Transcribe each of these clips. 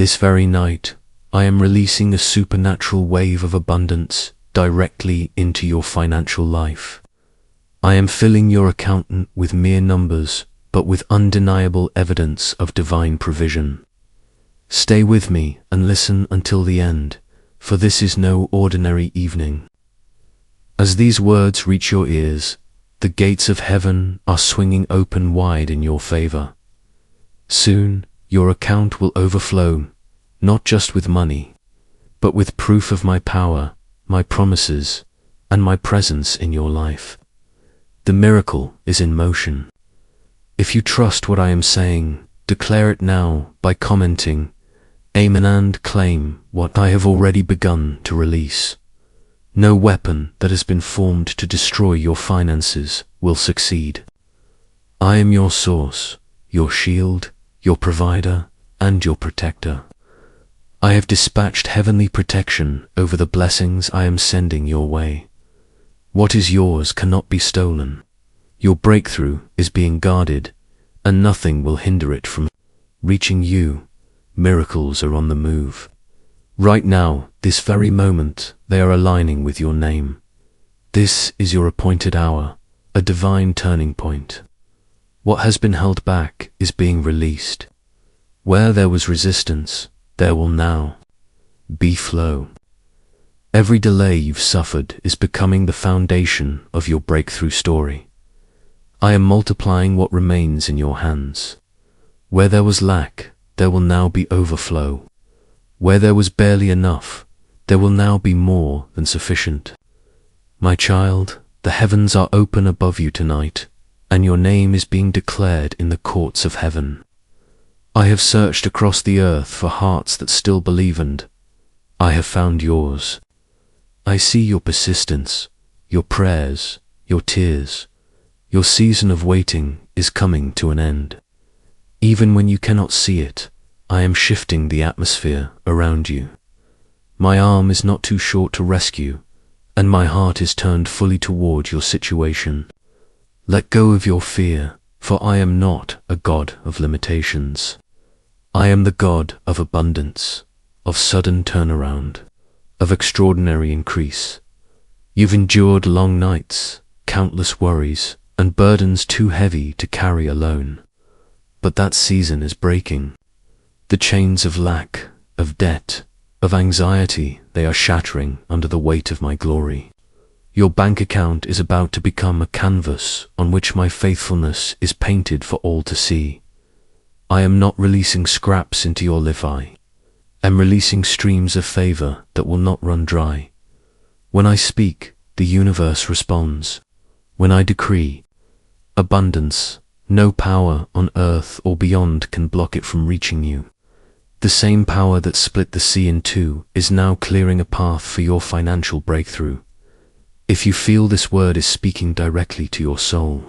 This very night, I am releasing a supernatural wave of abundance directly into your financial life. I am filling your account with mere numbers, but with undeniable evidence of divine provision. Stay with me and listen until the end, for this is no ordinary evening. As these words reach your ears, the gates of heaven are swinging open wide in your favor. Soon, your account will overflow, not just with money, but with proof of my power, my promises, and my presence in your life. The miracle is in motion. If you trust what I am saying, declare it now by commenting, "Amen," and claim what I have already begun to release. No weapon that has been formed to destroy your finances will succeed. I am your source, your shield, your provider, and your protector. I have dispatched heavenly protection over the blessings I am sending your way. What is yours cannot be stolen. Your breakthrough is being guarded, and nothing will hinder it from reaching you. Miracles are on the move. Right now, this very moment, they are aligning with your name. This is your appointed hour, a divine turning point. What has been held back is being released. Where there was resistance, there will now be flow. Every delay you've suffered is becoming the foundation of your breakthrough story. I am multiplying what remains in your hands. Where there was lack, there will now be overflow. Where there was barely enough, there will now be more than sufficient. My child, the heavens are open above you tonight, and your name is being declared in the courts of heaven. I have searched across the earth for hearts that still believe, and I have found yours. I see your persistence, your prayers, your tears. Your season of waiting is coming to an end. Even when you cannot see it, I am shifting the atmosphere around you. My arm is not too short to rescue, and my heart is turned fully toward your situation. Let go of your fear, for I am not a God of limitations. I am the God of abundance, of sudden turnaround, of extraordinary increase. You've endured long nights, countless worries, and burdens too heavy to carry alone. But that season is breaking. The chains of lack, of debt, of anxiety, they are shattering under the weight of my glory. Your bank account is about to become a canvas on which my faithfulness is painted for all to see. I am not releasing scraps into your life. I am releasing streams of favor that will not run dry. When I speak, the universe responds. When I decree abundance, no power on earth or beyond can block it from reaching you. The same power that split the sea in two is now clearing a path for your financial breakthrough. If you feel this word is speaking directly to your soul,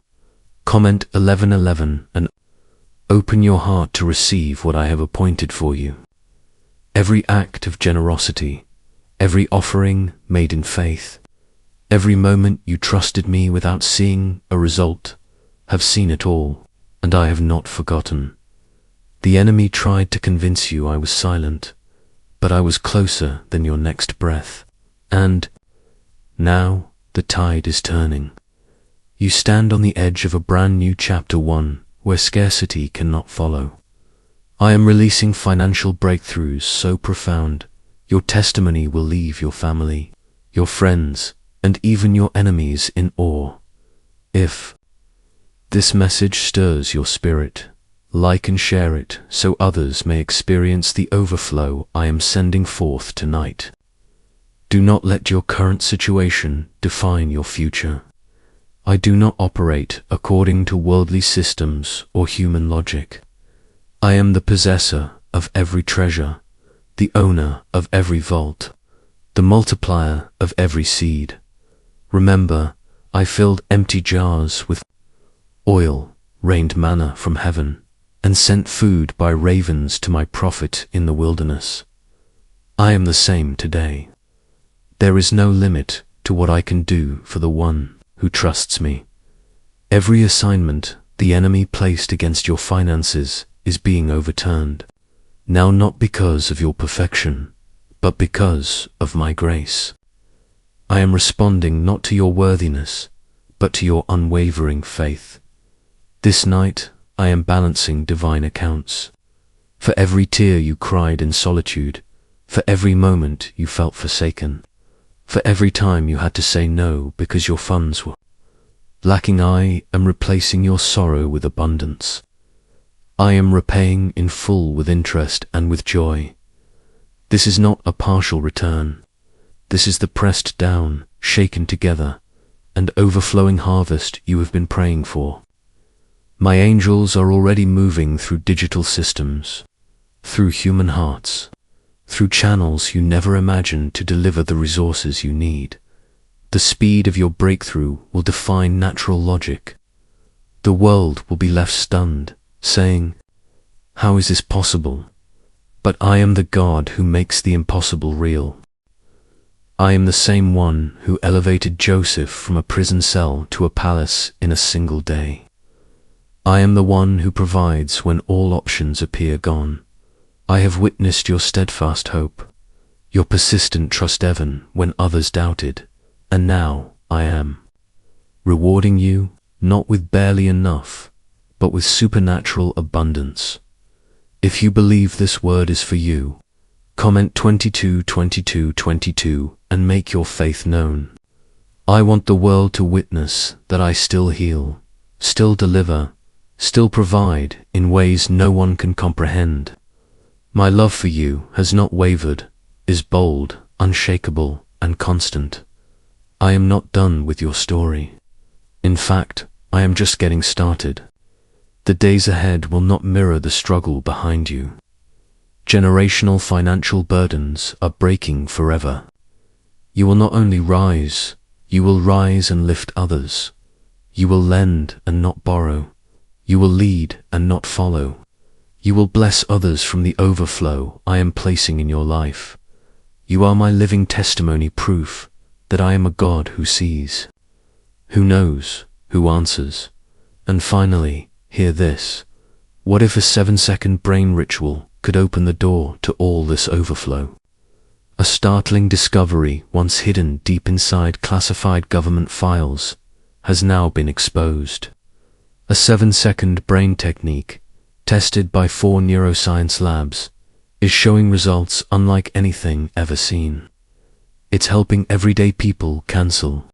comment 1111 and open your heart to receive what I have appointed for you. Every act of generosity, every offering made in faith, every moment you trusted me without seeing a result, have seen it all, and I have not forgotten. The enemy tried to convince you I was silent, but I was closer than your next breath. And now the tide is turning. You stand on the edge of a brand new chapter 1 where scarcity cannot follow. I am releasing financial breakthroughs so profound, your testimony will leave your family, your friends, and even your enemies in awe. If this message stirs your spirit, like and share it so others may experience the overflow I am sending forth tonight. Do not let your current situation define your future. I do not operate according to worldly systems or human logic. I am the possessor of every treasure, the owner of every vault, the multiplier of every seed. Remember, I filled empty jars with oil, rained manna from heaven, and sent food by ravens to my prophet in the wilderness. I am the same today. There is no limit to what I can do for the one who trusts me. Every assignment the enemy placed against your finances is being overturned. now not because of your perfection, but because of my grace. I am responding not to your worthiness, but to your unwavering faith. This night, I am balancing divine accounts. For every tear you cried in solitude, for every moment you felt forsaken, for every time you had to say no because your funds were lacking, I am replacing your sorrow with abundance. I am repaying in full with interest and with joy. This is not a partial return. This is the pressed down, shaken together, and overflowing harvest you have been praying for. My angels are already moving through digital systems, through human hearts, through channels you never imagined to deliver the resources you need. The speed of your breakthrough will define natural logic. The world will be left stunned, saying, "How is this possible?" But I am the God who makes the impossible real. I am the same one who elevated Joseph from a prison cell to a palace in a single day. I am the one who provides when all options appear gone. I have witnessed your steadfast hope, your persistent trust even when others doubted, and now I am rewarding you not with barely enough, but with supernatural abundance. If you believe this word is for you, comment 222222 and make your faith known. I want the world to witness that I still heal, still deliver, still provide in ways no one can comprehend. My love for you has not wavered, is bold, unshakable, and constant. I am not done with your story. In fact, I am just getting started. The days ahead will not mirror the struggle behind you. Generational financial burdens are breaking forever. You will not only rise, you will rise and lift others. You will lend and not borrow. You will lead and not follow. You will bless others from the overflow I am placing in your life. You are my living testimony, proof that I am a God who sees, who knows, who answers. And finally, hear this. What if a 7-second brain ritual could open the door to all this overflow? A startling discovery once hidden deep inside classified government files has now been exposed. A 7-second brain technique, tested by 4 neuroscience labs, is showing results unlike anything ever seen. It's helping everyday people cancel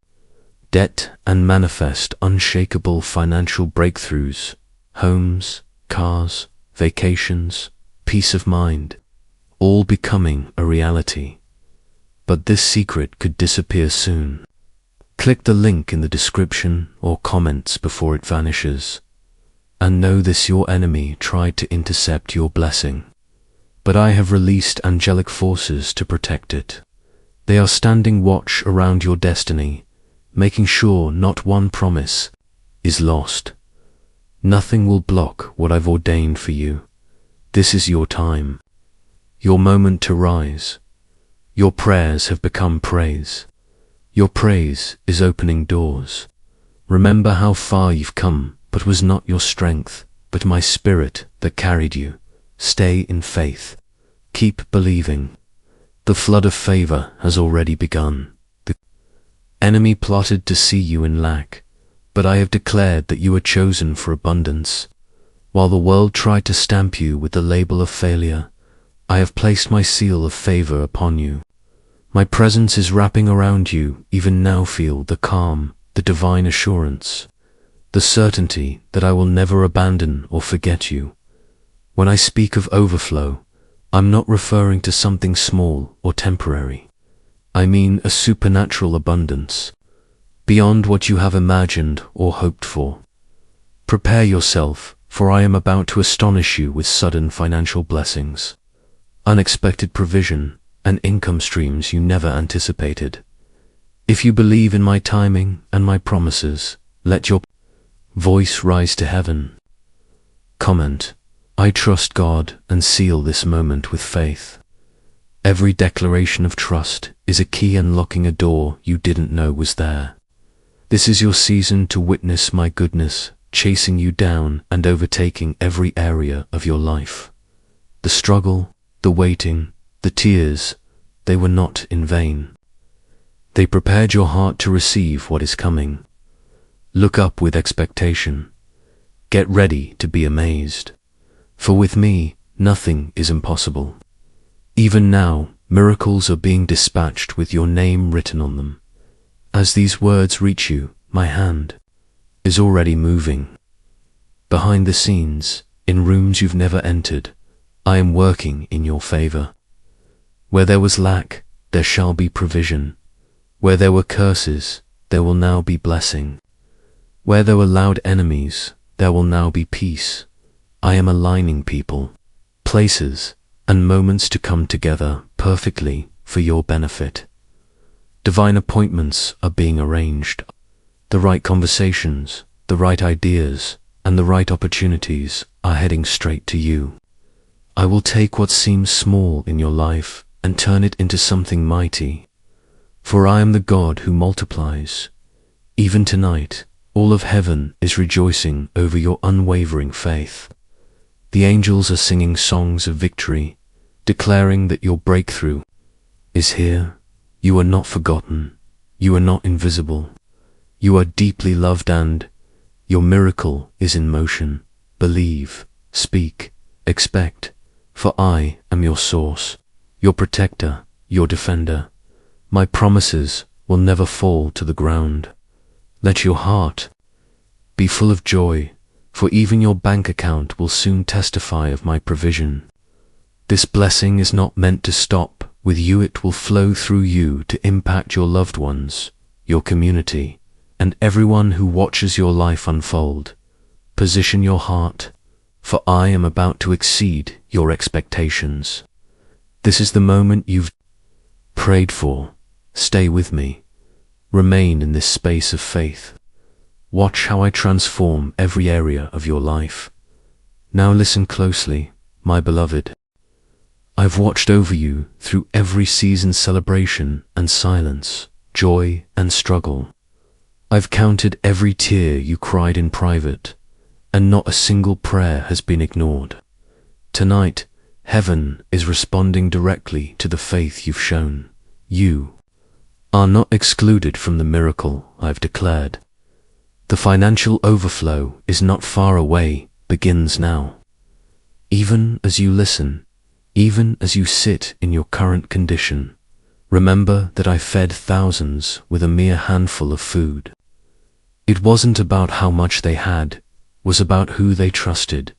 debt and manifest unshakable financial breakthroughs, homes, cars, vacations, peace of mind, all becoming a reality. But this secret could disappear soon. Click the link in the description or comments before it vanishes. And know this: your enemy tried to intercept your blessing, but I have released angelic forces to protect it. They are standing watch around your destiny, making sure not one promise is lost. Nothing will block what I've ordained for you. This is your time, your moment to rise. Your prayers have become praise. Your praise is opening doors. Remember how far you've come, but was not your strength, but my spirit that carried you. Stay in faith. Keep believing. The flood of favor has already begun. The enemy plotted to see you in lack, but I have declared that you are chosen for abundance. While the world tried to stamp you with the label of failure, I have placed my seal of favor upon you. My presence is wrapping around you. Even now feel the calm, the divine assurance, the certainty that I will never abandon or forget you. When I speak of overflow, I'm not referring to something small or temporary. I mean a supernatural abundance, beyond what you have imagined or hoped for. Prepare yourself, for I am about to astonish you with sudden financial blessings, unexpected provision, and income streams you never anticipated. If you believe in my timing and my promises, let your voice rise to heaven. Comment, I trust God, and seal this moment with faith. Every declaration of trust is a key unlocking a door you didn't know was there. This is your season to witness my goodness, chasing you down and overtaking every area of your life. The struggle, the waiting, the tears, they were not in vain. They prepared your heart to receive what is coming. Look up with expectation. Get ready to be amazed. For with me, nothing is impossible. Even now, miracles are being dispatched with your name written on them. As these words reach you, my hand is already moving. Behind the scenes, in rooms you've never entered, I am working in your favor. Where there was lack, there shall be provision. Where there were curses, there will now be blessing. Where there were loud enemies, there will now be peace. I am aligning people, places, and moments to come together perfectly for your benefit. Divine appointments are being arranged. The right conversations, the right ideas, and the right opportunities are heading straight to you. I will take what seems small in your life and turn it into something mighty. For I am the God who multiplies. Even tonight, all of heaven is rejoicing over your unwavering faith. The angels are singing songs of victory, declaring that your breakthrough is here. You are not forgotten. You are not invisible. You are deeply loved, and your miracle is in motion. Believe, speak, expect, for I am your source, your protector, your defender. My promises will never fall to the ground. Let your heart be full of joy, for even your bank account will soon testify of my provision. This blessing is not meant to stop with you. It will flow through you to impact your loved ones, your community, and everyone who watches your life unfold. Position your heart, for I am about to exceed your expectations. This is the moment you've prayed for. Stay with me. Remain in this space of faith. Watch how I transform every area of your life. Now listen closely, my beloved. I've watched over you through every season's celebration and silence, joy and struggle. I've counted every tear you cried in private, and not a single prayer has been ignored. Tonight, heaven is responding directly to the faith you've shown. You are not excluded from the miracle I've declared. The financial overflow is not far away, begins now. Even as you listen, even as you sit in your current condition, remember that I fed thousands with a mere handful of food. It wasn't about how much they had, it was about who they trusted.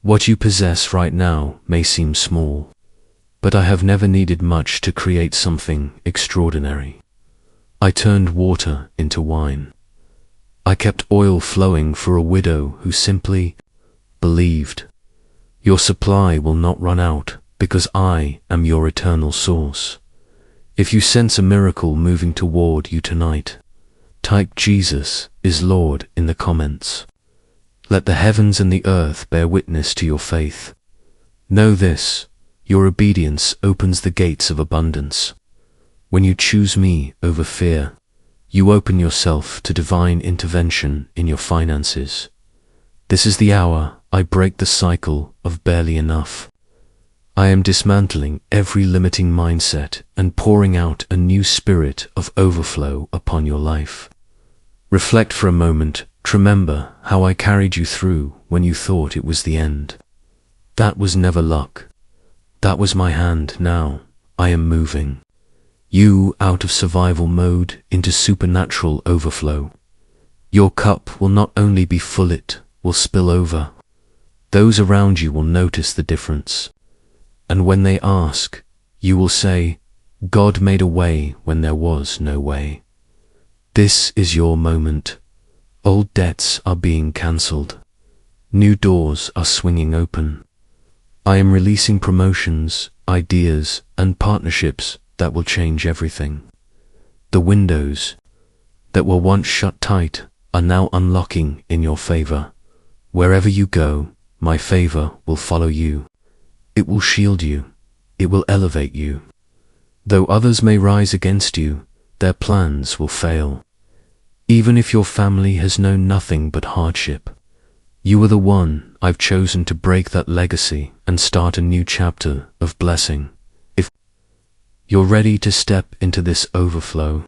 What you possess right now may seem small, but I have never needed much to create something extraordinary. I turned water into wine. I kept oil flowing for a widow who simply believed. Your supply will not run out because I am your eternal source. If you sense a miracle moving toward you tonight, type Jesus is Lord in the comments. Let the heavens and the earth bear witness to your faith. Know this. Your obedience opens the gates of abundance. When you choose me over fear, you open yourself to divine intervention in your finances. This is the hour I break the cycle of barely enough. I am dismantling every limiting mindset and pouring out a new spirit of overflow upon your life. Reflect for a moment. Remember how I carried you through when you thought it was the end. That was never luck. That was my hand. Now I am moving you out of survival mode into supernatural overflow. Your cup will not only be full, it will spill over. Those around you will notice the difference. And when they ask, you will say, God made a way when there was no way. This is your moment. Old debts are being cancelled. New doors are swinging open. I am releasing promotions, ideas, and partnerships that will change everything. The windows that were once shut tight are now unlocking in your favor. Wherever you go, my favor will follow you. It will shield you. It will elevate you. Though others may rise against you, their plans will fail. Even if your family has known nothing but hardship, You are the one I've chosen to break that legacy and start a new chapter of blessing. If you're ready to step into this overflow,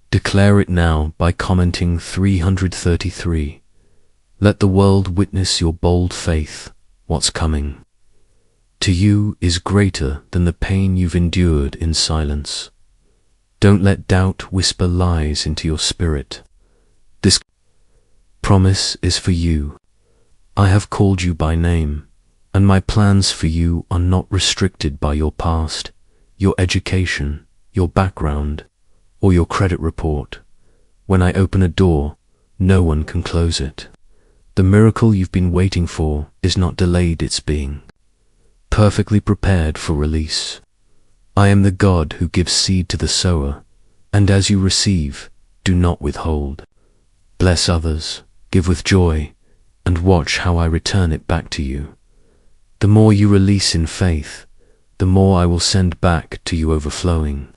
declare it now by commenting 333. Let the world witness your bold faith. What's coming to you is greater than the pain you've endured in silence. Don't let doubt whisper lies into your spirit. This promise is for you. I have called you by name, and my plans for you are not restricted by your past, your education, your background, or your credit report. When I open a door, no one can close it. The miracle you've been waiting for is not delayed, it's being perfectly prepared for release. I am the God who gives seed to the sower, and as you receive, do not withhold. Bless others, give with joy, and watch how I return it back to you. The more you release in faith, the more I will send back to you overflowing,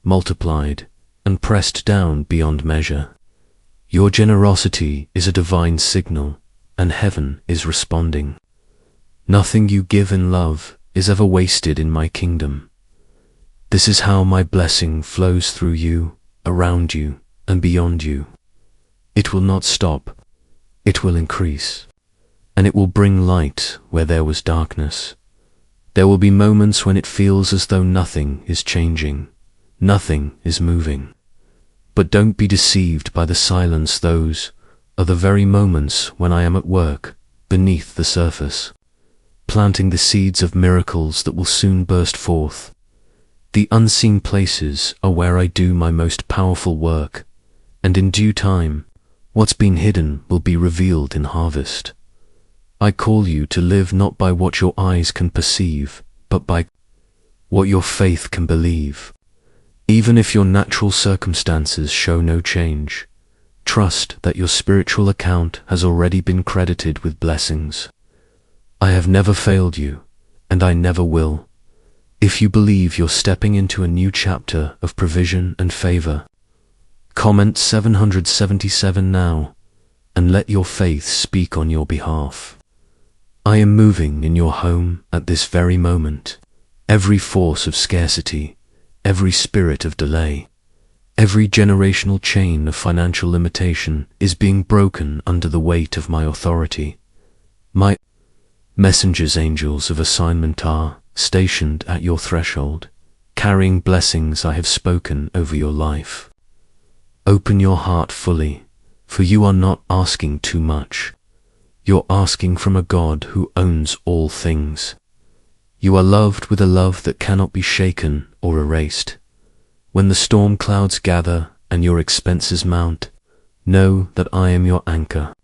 multiplied, and pressed down beyond measure. Your generosity is a divine signal, and heaven is responding. Nothing you give in love is ever wasted in my kingdom. This is how my blessing flows through you, around you, and beyond you. It will not stop. It will increase, and it will bring light where there was darkness. There will be moments when it feels as though nothing is changing, nothing is moving. But don't be deceived by the silence. Those are the very moments when I am at work, beneath the surface, planting the seeds of miracles that will soon burst forth. The unseen places are where I do my most powerful work, and in due time, what's been hidden will be revealed in harvest. I call you to live not by what your eyes can perceive, but by what your faith can believe. Even if your natural circumstances show no change, trust that your spiritual account has already been credited with blessings. I have never failed you, and I never will. If you believe you're stepping into a new chapter of provision and favor, comment 777 now, and let your faith speak on your behalf. I am moving in your home at this very moment. Every force of scarcity, every spirit of delay, every generational chain of financial limitation is being broken under the weight of my authority. My messengers, angels of assignment, are stationed at your threshold, carrying blessings I have spoken over your life. Open your heart fully, for you are not asking too much. You're asking from a God who owns all things. You are loved with a love that cannot be shaken or erased. When the storm clouds gather and your expenses mount, know that I am your anchor.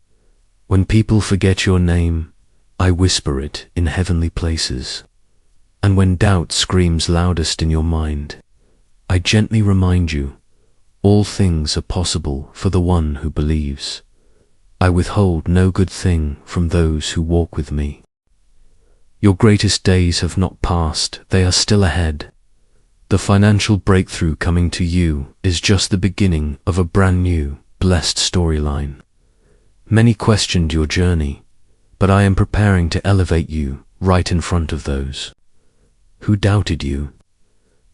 When people forget your name, I whisper it in heavenly places. And when doubt screams loudest in your mind, I gently remind you, all things are possible for the one who believes. I withhold no good thing from those who walk with me. Your greatest days have not passed, they are still ahead. The financial breakthrough coming to you is just the beginning of a brand new, blessed storyline. Many questioned your journey, but I am preparing to elevate you right in front of those who doubted you.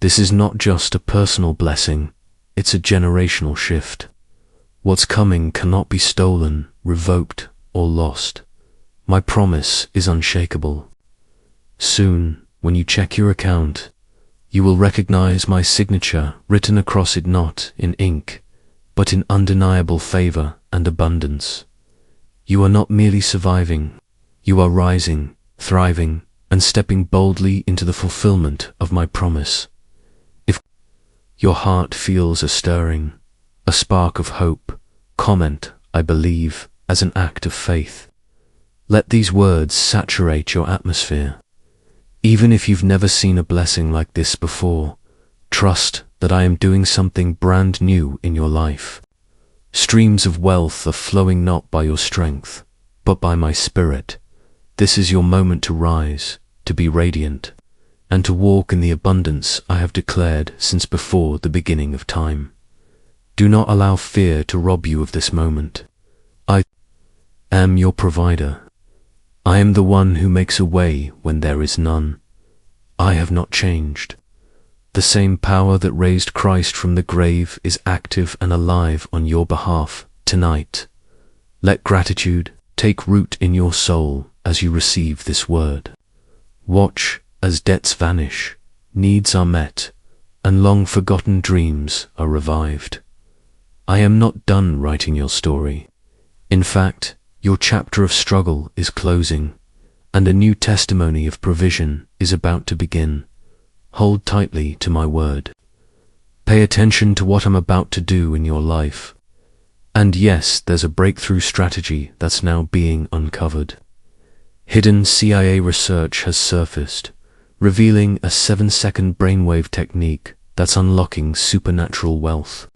This is not just a personal blessing, it's a generational shift. What's coming cannot be stolen, revoked, or lost. My promise is unshakable. Soon, when you check your account, you will recognize my signature written across it, not in ink, but in undeniable favor and abundance. You are not merely surviving, you are rising, thriving, and stepping boldly into the fulfillment of my promise. If your heart feels a stirring, a spark of hope, comment, I believe, as an act of faith. Let these words saturate your atmosphere. Even if you've never seen a blessing like this before, trust that I am doing something brand new in your life. Streams of wealth are flowing not by your strength, but by my spirit. This is your moment to rise, to be radiant, and to walk in the abundance I have declared since before the beginning of time. Do not allow fear to rob you of this moment. I am your provider. I am the one who makes a way when there is none. I have not changed. The same power that raised Christ from the grave is active and alive on your behalf tonight. Let gratitude take root in your soul as you receive this word. Watch as debts vanish, needs are met, and long-forgotten dreams are revived. I am not done writing your story. In fact, your chapter of struggle is closing, and a new testimony of provision is about to begin. Hold tightly to my word. Pay attention to what I'm about to do in your life. And yes, there's a breakthrough strategy that's now being uncovered. Hidden CIA research has surfaced, revealing a 7-second brainwave technique that's unlocking supernatural wealth.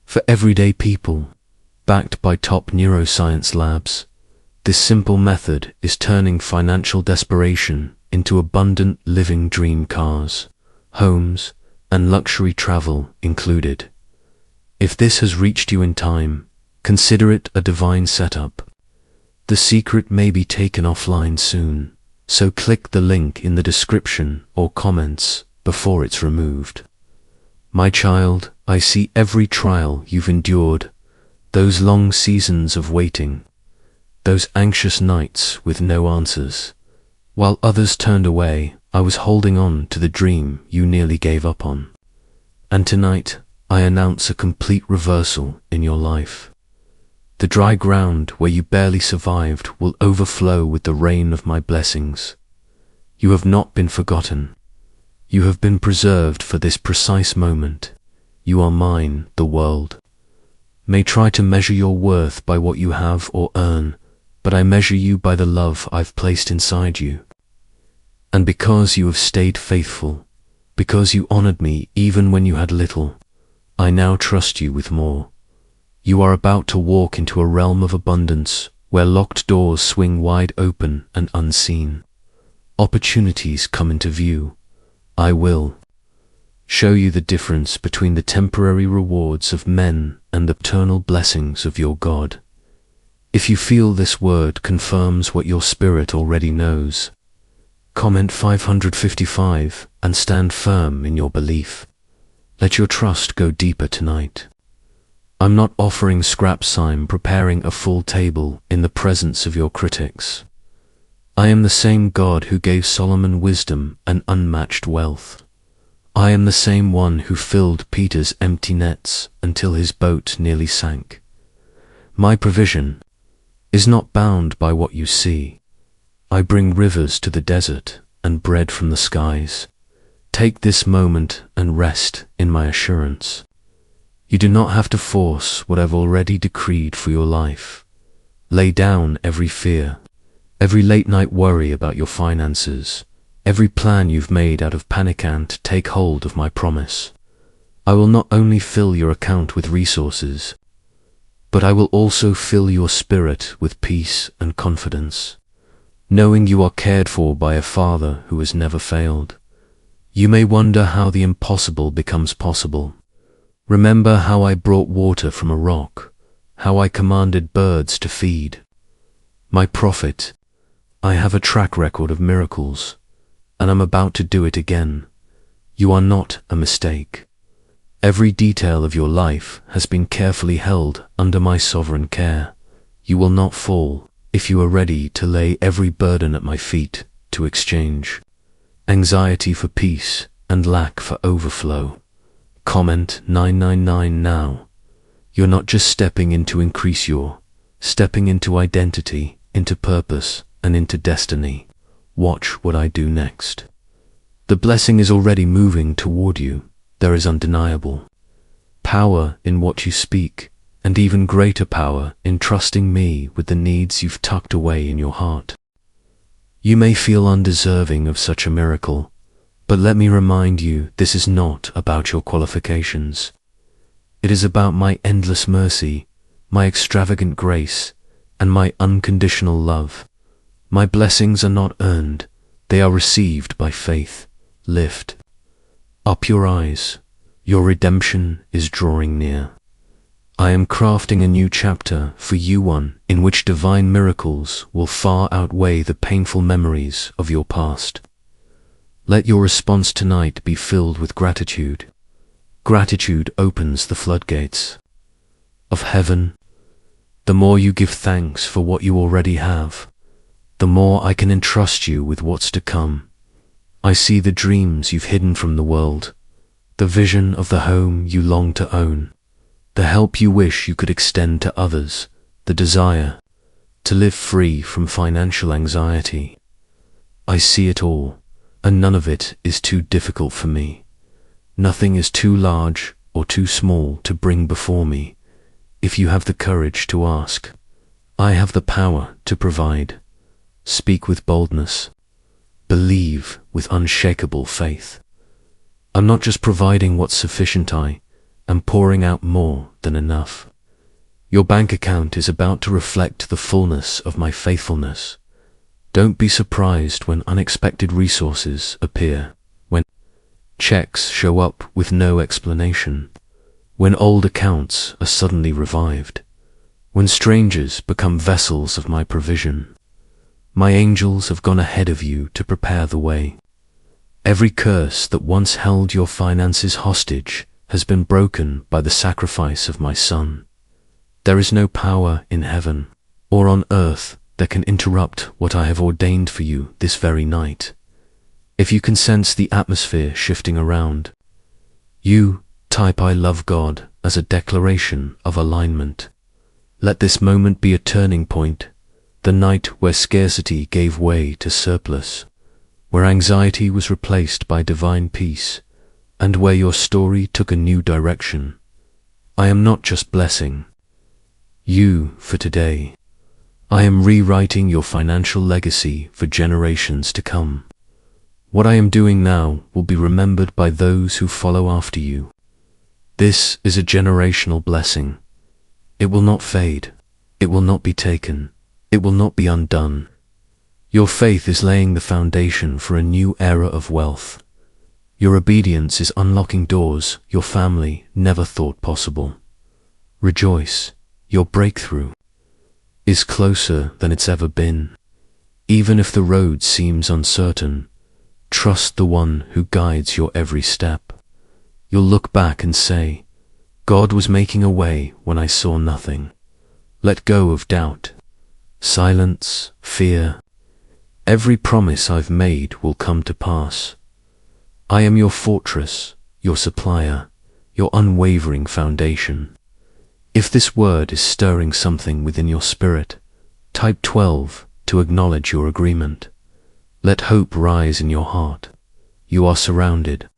For everyday people, backed by top neuroscience labs, this simple method is turning financial desperation into abundant living dream cars, homes, and luxury travel included. If this has reached you in time, consider it a divine setup. The secret may be taken offline soon, so click the link in the description or comments before it's removed. My child, I see every trial you've endured, those long seasons of waiting, those anxious nights with no answers. While others turned away, I was holding on to the dream you nearly gave up on. And tonight, I announce a complete reversal in your life. The dry ground where you barely survived will overflow with the rain of my blessings. You have not been forgotten. You have been preserved for this precise moment. You are mine, the world may try to measure your worth by what you have or earn, but I measure you by the love I've placed inside you. And because you have stayed faithful, because you honored me even when you had little, I now trust you with more. You are about to walk into a realm of abundance where locked doors swing wide open and unseen. Opportunities come into view. I will show you the difference between the temporary rewards of men and the eternal blessings of your God. If you feel this word confirms what your spirit already knows, comment 555 and stand firm in your belief. Let your trust go deeper tonight. I'm not offering scraps, I'm preparing a full table in the presence of your critics. I am the same God who gave Solomon wisdom and unmatched wealth. I am the same one who filled Peter's empty nets until his boat nearly sank. My provision is not bound by what you see. I bring rivers to the desert and bread from the skies. Take this moment and rest in my assurance. You do not have to force what I've already decreed for your life. Lay down every fear, every late-night worry about your finances, every plan you've made out of panic, and take hold of my promise. I will not only fill your account with resources, but I will also fill your spirit with peace and confidence, knowing you are cared for by a Father who has never failed. You may wonder how the impossible becomes possible. Remember how I brought water from a rock, how I commanded birds to feed. My prophet, I have a track record of miracles, and I'm about to do it again. You are not a mistake. Every detail of your life has been carefully held under my sovereign care. You will not fall if you are ready to lay every burden at my feet to exchange anxiety for peace and lack for overflow. Comment 999 now. You're not just stepping into increase, you're stepping into identity, into purpose, and into destiny. Watch what I do next. The blessing is already moving toward you. There is undeniable power in what you speak, and even greater power in trusting me with the needs you've tucked away in your heart. You may feel undeserving of such a miracle, but let me remind you, this is not about your qualifications. It is about my endless mercy, my extravagant grace, and my unconditional love. My blessings are not earned, they are received by faith. Lift up your eyes. Your redemption is drawing near. I am crafting a new chapter for you, one in which divine miracles will far outweigh the painful memories of your past. Let your response tonight be filled with gratitude. Gratitude opens the floodgates of heaven. The more you give thanks for what you already have, the more I can entrust you with what's to come. I see the dreams you've hidden from the world, the vision of the home you long to own, the help you wish you could extend to others, the desire to live free from financial anxiety. I see it all, and none of it is too difficult for me. Nothing is too large or too small to bring before me. If you have the courage to ask, I have the power to provide. Speak with boldness. Believe with unshakable faith. I'm not just providing what's sufficient, I am pouring out more than enough. Your bank account is about to reflect the fullness of my faithfulness. Don't be surprised when unexpected resources appear, when checks show up with no explanation, when old accounts are suddenly revived, when strangers become vessels of my provision. My angels have gone ahead of you to prepare the way. Every curse that once held your finances hostage has been broken by the sacrifice of my Son. There is no power in heaven or on earth that can interrupt what I have ordained for you this very night. If you can sense the atmosphere shifting around, you type "I love God" as a declaration of alignment. Let this moment be a turning point, the night where scarcity gave way to surplus, where anxiety was replaced by divine peace, and where your story took a new direction. I am not just blessing you for today. I am rewriting your financial legacy for generations to come. What I am doing now will be remembered by those who follow after you. This is a generational blessing. It will not fade. It will not be taken. It will not be undone. Your faith is laying the foundation for a new era of wealth. Your obedience is unlocking doors your family never thought possible. Rejoice. Your breakthrough is closer than it's ever been. Even if the road seems uncertain, trust the one who guides your every step. You'll look back and say, God was making a way when I saw nothing. Let go of doubt, silence, fear. Every promise I've made will come to pass. I am your fortress, your supplier, your unwavering foundation. If this word is stirring something within your spirit, type 12 to acknowledge your agreement. Let hope rise in your heart. You are surrounded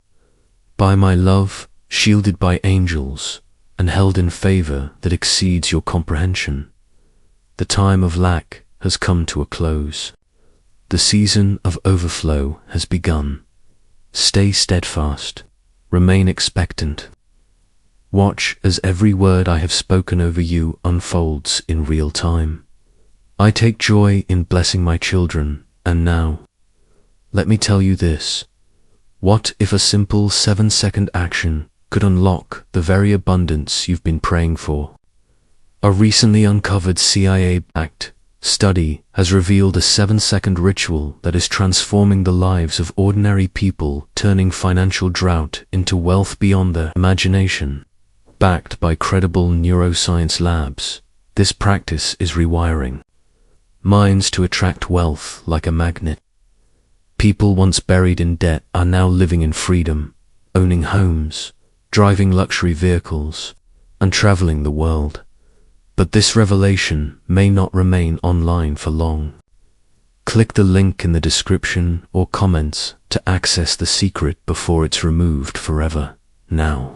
by my love, shielded by angels, and held in favor that exceeds your comprehension. The time of lack has come to a close. The season of overflow has begun. Stay steadfast. Remain expectant. Watch as every word I have spoken over you unfolds in real time. I take joy in blessing my children, and now, let me tell you this. What if a simple 7-second action could unlock the very abundance you've been praying for? A recently uncovered CIA-backed study has revealed a 7-second ritual that is transforming the lives of ordinary people, turning financial drought into wealth beyond their imagination. Backed by credible neuroscience labs, this practice is rewiring minds to attract wealth like a magnet. People once buried in debt are now living in freedom, owning homes, driving luxury vehicles, and traveling the world. But this revelation may not remain online for long. Click the link in the description or comments to access the secret before it's removed forever. Now,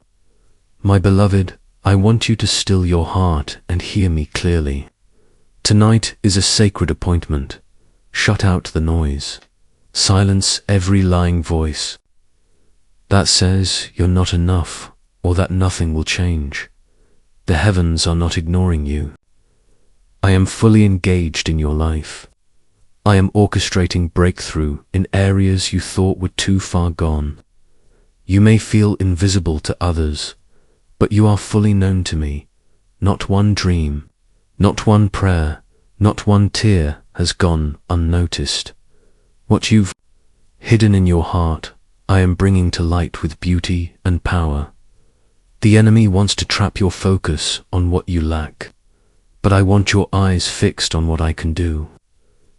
my beloved, I want you to still your heart and hear me clearly. Tonight is a sacred appointment. Shut out the noise. Silence every lying voice that says you're not enough or that nothing will change. The heavens are not ignoring you. I am fully engaged in your life. I am orchestrating breakthrough in areas you thought were too far gone. You may feel invisible to others, but you are fully known to me, not one dream, not one prayer, not one tear has gone unnoticed. What you've hidden in your heart, I am bringing to light with beauty and power. The enemy wants to trap your focus on what you lack, but I want your eyes fixed on what I can do.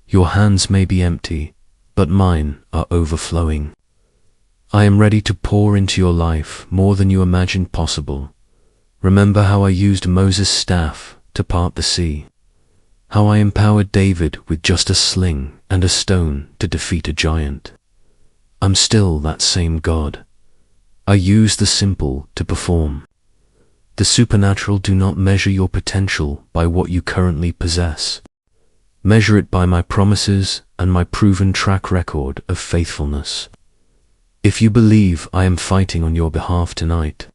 Your hands may be empty, but mine are overflowing. I am ready to pour into your life more than you imagined possible. Remember how I used Moses' staff to part the sea, how I empowered David with just a sling and a stone to defeat a giant. I'm still that same God. I use the simple to perform. The supernatural do not measure your potential by what you currently possess. Measure it by my promises and my proven track record of faithfulness. If you believe I am fighting on your behalf tonight,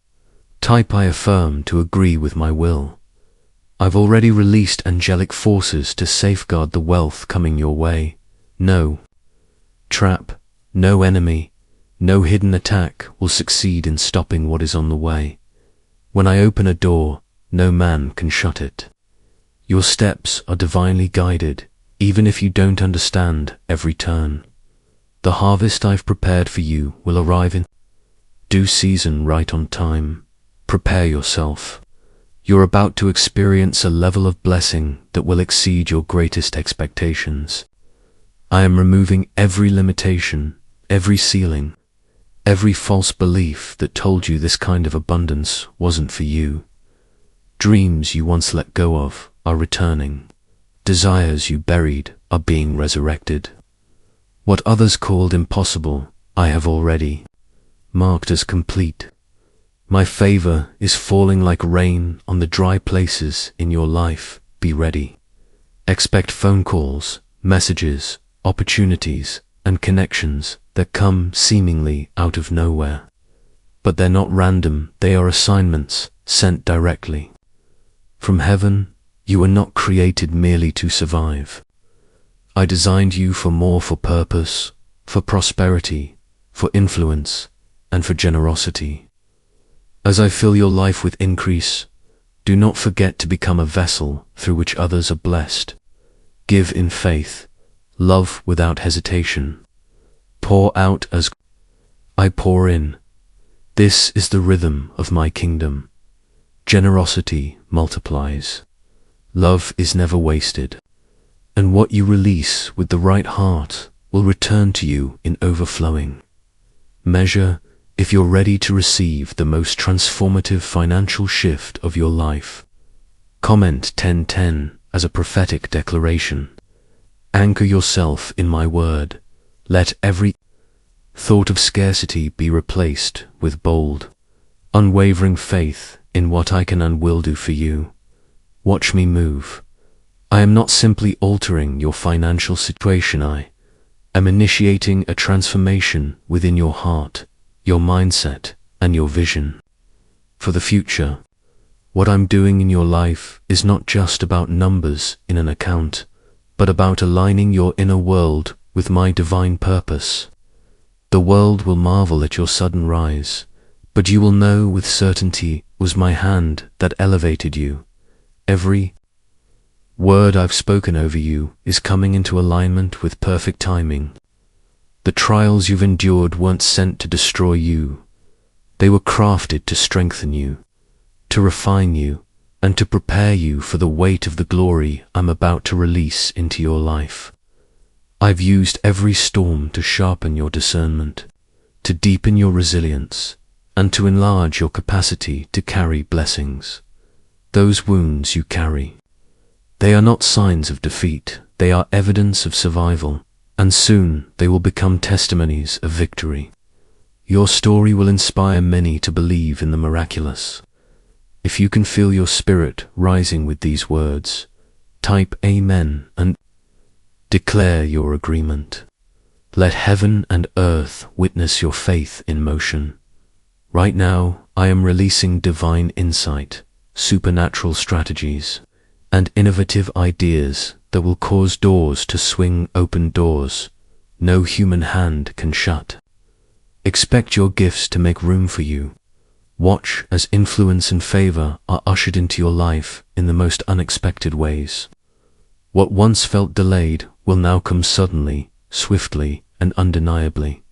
type I affirm to agree with my will. I've already released angelic forces to safeguard the wealth coming your way. No trap, no enemy, no hidden attack will succeed in stopping what is on the way. When I open a door, no man can shut it. Your steps are divinely guided, even if you don't understand every turn. The harvest I've prepared for you will arrive in due season, right on time. Prepare yourself. You're about to experience a level of blessing that will exceed your greatest expectations. I am removing every limitation, every ceiling, every false belief that told you this kind of abundance wasn't for you. Dreams you once let go of are returning. Desires you buried are being resurrected. What others called impossible, I have already marked as complete. My favor is falling like rain on the dry places in your life. Be ready. Expect phone calls, messages, opportunities, and connections that come seemingly out of nowhere. But they're not random, they are assignments sent directly from heaven. You were not created merely to survive. I designed you for more, for purpose, for prosperity, for influence, and for generosity. As I fill your life with increase, do not forget to become a vessel through which others are blessed. Give in faith, love without hesitation. Pour out as I pour in. This is the rhythm of my kingdom. Generosity multiplies. Love is never wasted. And what you release with the right heart will return to you in overflowing measure if you're ready to receive the most transformative financial shift of your life. Comment 1010 as a prophetic declaration. Anchor yourself in my word. Let every thought of scarcity be replaced with bold, unwavering faith in what I can and will do for you. Watch me move. I am not simply altering your financial situation, I am initiating a transformation within your heart, your mindset, and your vision for the future. What I'm doing in your life is not just about numbers in an account, but about aligning your inner world with my divine purpose. The world will marvel at your sudden rise, but you will know with certainty it was my hand that elevated you. Every word I've spoken over you is coming into alignment with perfect timing. The trials you've endured weren't sent to destroy you. They were crafted to strengthen you, to refine you, and to prepare you for the weight of the glory I'm about to release into your life. I've used every storm to sharpen your discernment, to deepen your resilience, and to enlarge your capacity to carry blessings. Those wounds you carry, they are not signs of defeat, they are evidence of survival, and soon they will become testimonies of victory. Your story will inspire many to believe in the miraculous. If you can feel your spirit rising with these words, type Amen and declare your agreement. Let heaven and earth witness your faith in motion. Right now, I am releasing divine insight, supernatural strategies, and innovative ideas that will cause doors to swing open, doors no human hand can shut. Expect your gifts to make room for you. Watch as influence and favor are ushered into your life in the most unexpected ways. What once felt delayed will now come suddenly, swiftly, and undeniably.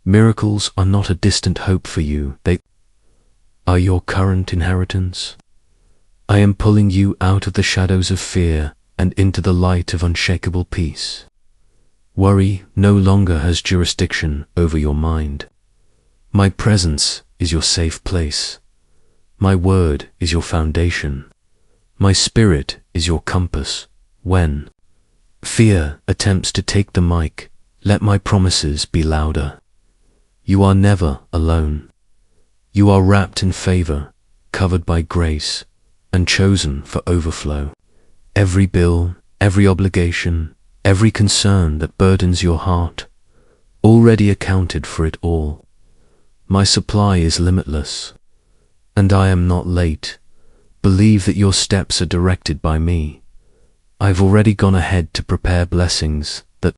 Miracles are not a distant hope for you, they are your current inheritance. I am pulling you out of the shadows of fear and into the light of unshakable peace. Worry no longer has jurisdiction over your mind. My presence is your safe place. My word is your foundation. My spirit is your compass. When fear attempts to take the mic, let my promises be louder. You are never alone. You are wrapped in favor, covered by grace, and chosen for overflow. Every bill, every obligation, every concern that burdens your heart, already accounted for it all. My supply is limitless, and I am not late. Believe that your steps are directed by me. I've already gone ahead to prepare blessings that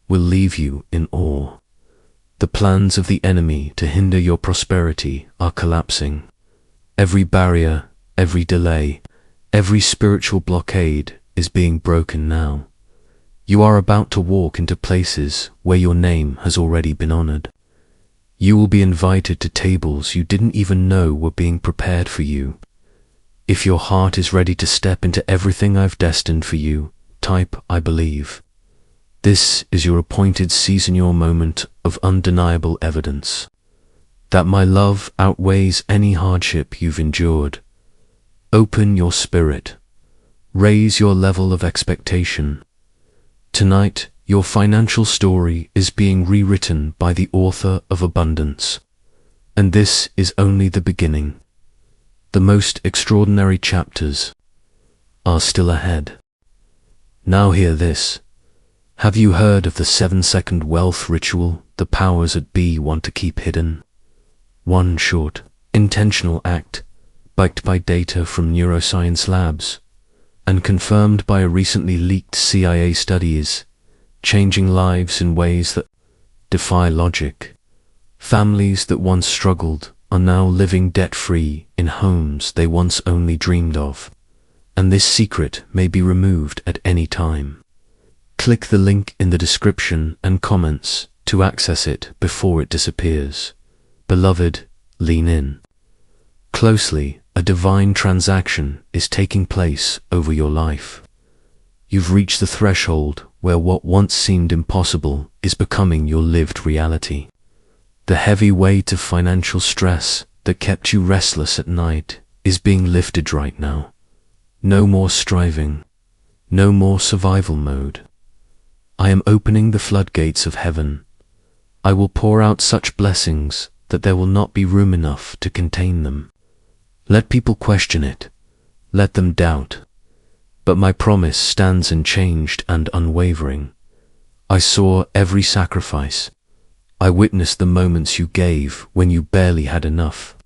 will leave you in awe. The plans of the enemy to hinder your prosperity are collapsing. Every barrier, every delay, every spiritual blockade is being broken now. You are about to walk into places where your name has already been honored. You will be invited to tables you didn't even know were being prepared for you. If your heart is ready to step into everything I've destined for you, type I believe. This is your appointed season, your moment of undeniable evidence that my love outweighs any hardship you've endured. Open your spirit. Raise your level of expectation. Tonight, your financial story is being rewritten by the author of abundance. And this is only the beginning. The most extraordinary chapters are still ahead. Now hear this. Have you heard of the 7-second wealth ritual the powers that be want to keep hidden? One short, intentional act, backed by data from neuroscience labs, and confirmed by a recently leaked CIA study, is changing lives in ways that defy logic. Families that once struggled are now living debt-free in homes they once only dreamed of. And this secret may be removed at any time. Click the link in the description and comments to access it before it disappears. Beloved, lean in closely. A divine transaction is taking place over your life. You've reached the threshold where what once seemed impossible is becoming your lived reality. The heavy weight of financial stress that kept you restless at night is being lifted right now. No more striving. No more survival mode. I am opening the floodgates of heaven. I will pour out such blessings that there will not be room enough to contain them. Let people question it. Let them doubt. But my promise stands unchanged and unwavering. I saw every sacrifice. I witnessed the moments you gave when you barely had enough.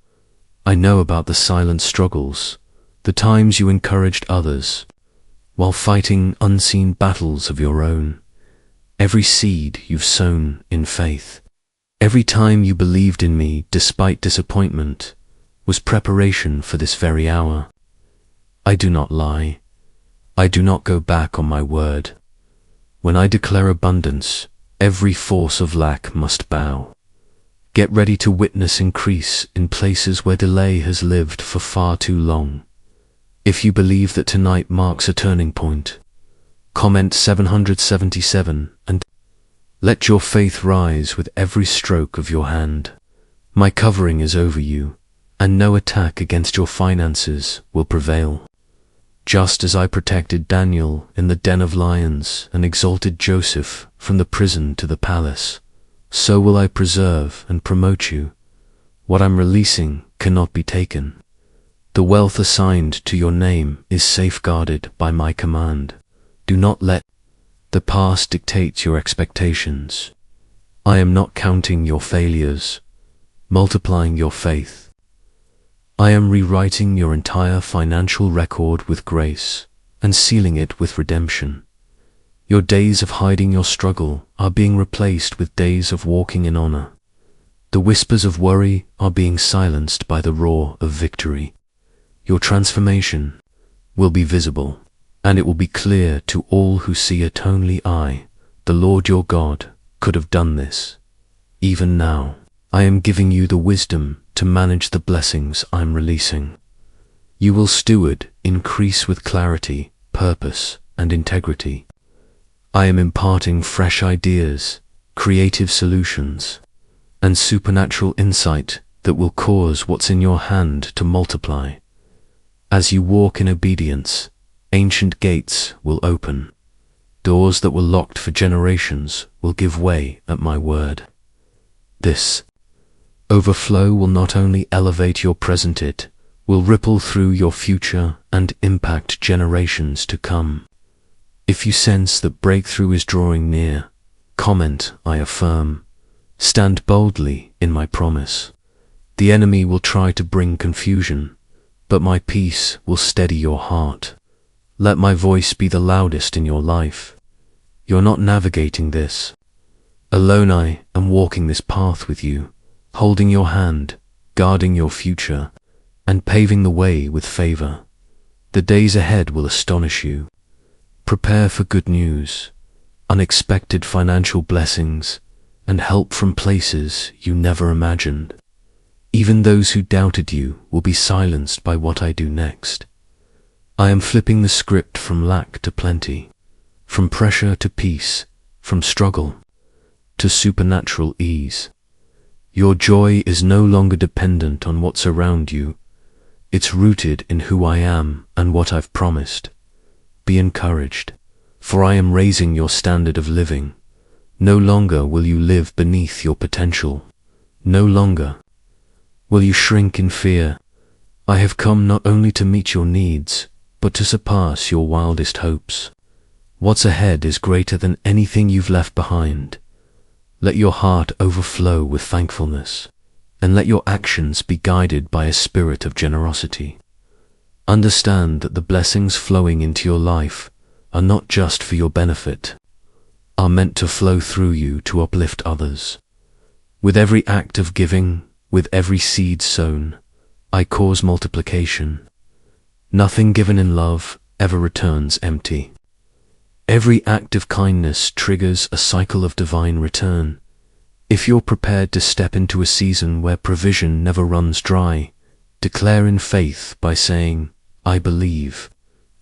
I know about the silent struggles, the times you encouraged others, while fighting unseen battles of your own. Every seed you've sown in faith, every time you believed in me despite disappointment, was preparation for this very hour. I do not lie. I do not go back on my word. When I declare abundance, every force of lack must bow. Get ready to witness increase in places where delay has lived for far too long. If you believe that tonight marks a turning point, comment 777 and let your faith rise with every stroke of your hand. My covering is over you, and no attack against your finances will prevail. Just as I protected Daniel in the den of lions and exalted Joseph from the prison to the palace, so will I preserve and promote you. What I'm releasing cannot be taken. The wealth assigned to your name is safeguarded by my command. Do not let the past dictate your expectations. I am not counting your failures, multiplying your faith. I am rewriting your entire financial record with grace and sealing it with redemption. Your days of hiding your struggle are being replaced with days of walking in honor. The whispers of worry are being silenced by the roar of victory. Your transformation will be visible, and it will be clear to all who see it. Only I, the Lord your God, could have done this. Even now, I am giving you the wisdom to manage the blessings I'm releasing. You will steward, increase with clarity, purpose, and integrity. I am imparting fresh ideas, creative solutions, and supernatural insight that will cause what's in your hand to multiply. As you walk in obedience, ancient gates will open. Doors that were locked for generations will give way at my word. This overflow will not only elevate your present, it will ripple through your future and impact generations to come. If you sense that breakthrough is drawing near, comment, I affirm. Stand boldly in my promise. The enemy will try to bring confusion, but my peace will steady your heart. Let my voice be the loudest in your life. You're not navigating this alone. I am walking this path with you, holding your hand, guarding your future, and paving the way with favor. The days ahead will astonish you. Prepare for good news, unexpected financial blessings, and help from places you never imagined. Even those who doubted you will be silenced by what I do next. I am flipping the script from lack to plenty, from pressure to peace, from struggle to supernatural ease. Your joy is no longer dependent on what's around you. It's rooted in who I am and what I've promised. Be encouraged, for I am raising your standard of living. No longer will you live beneath your potential. No longer will you shrink in fear. I have come not only to meet your needs, but to surpass your wildest hopes. What's ahead is greater than anything you've left behind. Let your heart overflow with thankfulness, and let your actions be guided by a spirit of generosity. Understand that the blessings flowing into your life are not just for your benefit, are meant to flow through you to uplift others. With every act of giving, with every seed sown, I cause multiplication. Nothing given in love ever returns empty. Every act of kindness triggers a cycle of divine return. If you're prepared to step into a season where provision never runs dry, declare in faith by saying, I believe.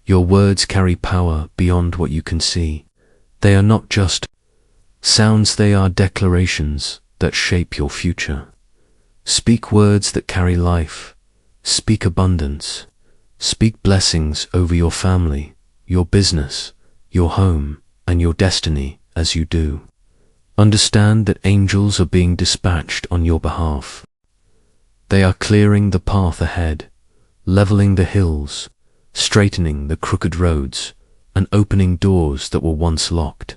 Your words carry power beyond what you can see. They are not just sounds, they are declarations that shape your future. Speak words that carry life. Speak abundance. Speak blessings over your family, your business, your home, and your destiny as you do. Understand that angels are being dispatched on your behalf. They are clearing the path ahead, leveling the hills, straightening the crooked roads, and opening doors that were once locked.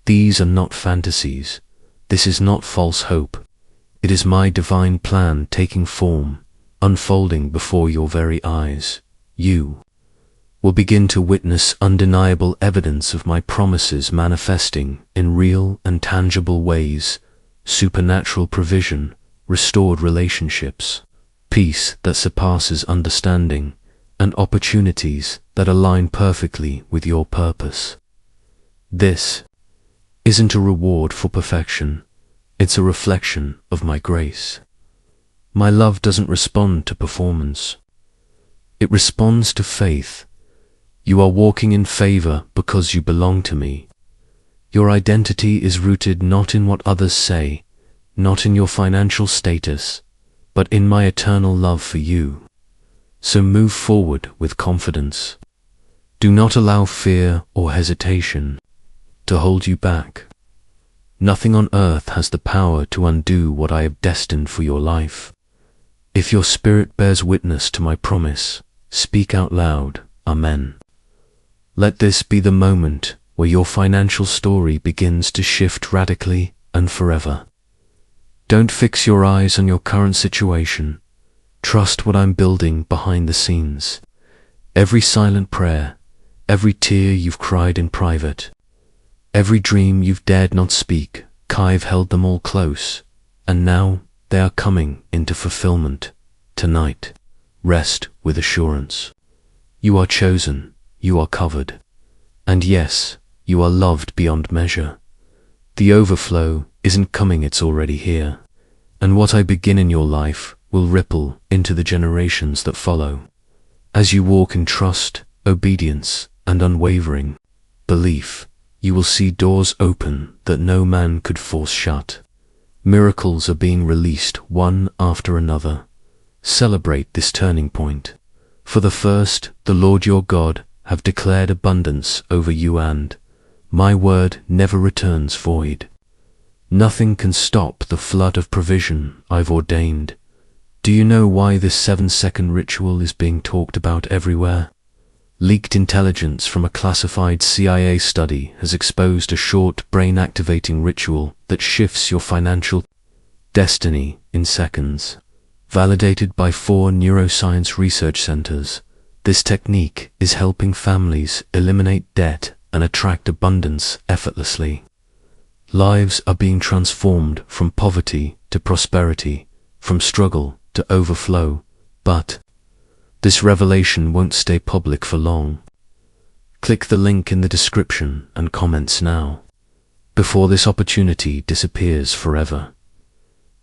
These are not fantasies. This is not false hope. It is my divine plan taking form, unfolding before your very eyes. You will begin to witness undeniable evidence of my promises manifesting in real and tangible ways: supernatural provision, restored relationships, peace that surpasses understanding, and opportunities that align perfectly with your purpose. This isn't a reward for perfection. It's a reflection of my grace. My love doesn't respond to performance. It responds to faith. You are walking in favor because you belong to me. Your identity is rooted not in what others say, not in your financial status, but in my eternal love for you. So move forward with confidence. Do not allow fear or hesitation to hold you back. Nothing on earth has the power to undo what I have destined for your life. If your spirit bears witness to my promise, speak out loud, Amen. Let this be the moment where your financial story begins to shift radically and forever. Don't fix your eyes on your current situation. Trust what I'm building behind the scenes. Every silent prayer, every tear you've cried in private, every dream you've dared not speak, I've held them all close, and now they are coming into fulfillment. Tonight, rest with assurance. You are chosen, you are covered, and yes, you are loved beyond measure. The overflow isn't coming, it's already here, and what I begin in your life will ripple into the generations that follow. As you walk in trust, obedience, and unwavering belief, you will see doors open that no man could force shut. Miracles are being released one after another. Celebrate this turning point. For the first, the Lord your God have declared abundance over you, and my word never returns void. Nothing can stop the flood of provision I've ordained. Do you know why this 7-second ritual is being talked about everywhere? Leaked intelligence from a classified CIA study has exposed a short brain-activating ritual that shifts your financial destiny in seconds. Validated by 4 neuroscience research centers, this technique is helping families eliminate debt and attract abundance effortlessly. Lives are being transformed from poverty to prosperity, from struggle to overflow, but this revelation won't stay public for long. Click the link in the description and comments now, before this opportunity disappears forever.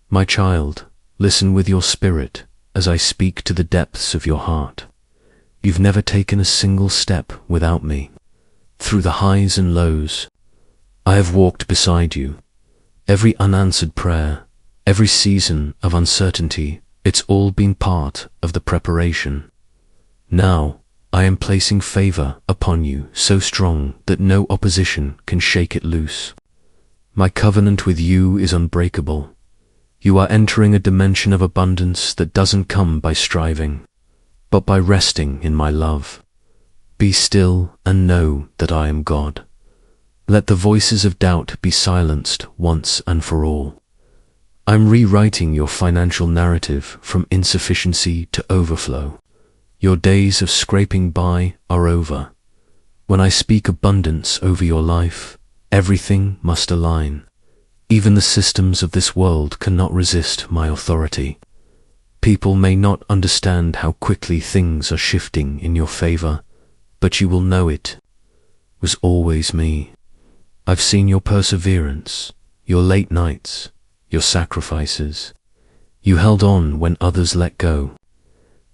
My child, listen with your spirit as I speak to the depths of your heart. You've never taken a single step without me. Through the highs and lows, I have walked beside you. Every unanswered prayer, every season of uncertainty, it's all been part of the preparation. Now, I am placing favor upon you so strong that no opposition can shake it loose. My covenant with you is unbreakable. You are entering a dimension of abundance that doesn't come by striving, but by resting in my love. Be still and know that I am God. Let the voices of doubt be silenced once and for all. I'm rewriting your financial narrative from insufficiency to overflow. Your days of scraping by are over. When I speak abundance over your life, everything must align. Even the systems of this world cannot resist my authority. People may not understand how quickly things are shifting in your favor, but you will know it was always me. I've seen your perseverance, your late nights, your sacrifices. You held on when others let go.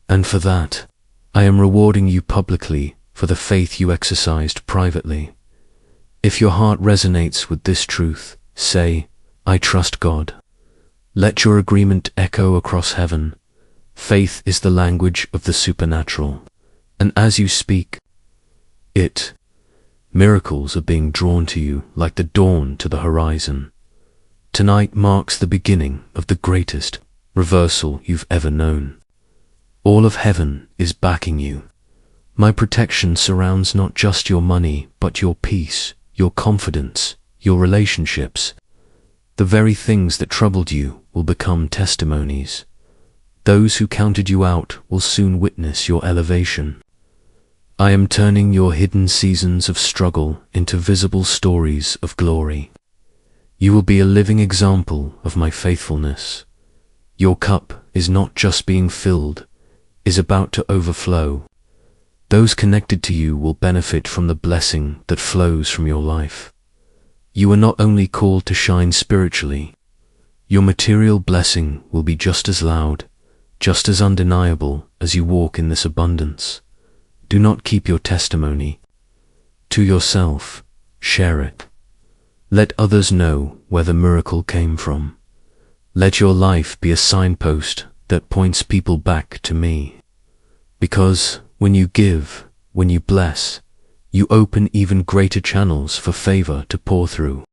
And for that, I am rewarding you publicly for the faith you exercised privately. If your heart resonates with this truth, say, I trust God. Let your agreement echo across heaven. Faith is the language of the supernatural, and as you speak it, miracles are being drawn to you like the dawn to the horizon. Tonight marks the beginning of the greatest reversal you've ever known. All of heaven is backing you. My protection surrounds not just your money, but your peace, your confidence, your relationships. The very things that troubled you will become testimonies. Those who counted you out will soon witness your elevation. I am turning your hidden seasons of struggle into visible stories of glory. You will be a living example of my faithfulness. Your cup is not just being filled, is about to overflow. Those connected to you will benefit from the blessing that flows from your life. You are not only called to shine spiritually, your material blessing will be just as loud, just as undeniable as you walk in this abundance. Do not keep your testimony to yourself, share it. Let others know where the miracle came from. Let your life be a signpost that points people back to me. Because when you give, when you bless, you open even greater channels for favor to pour through.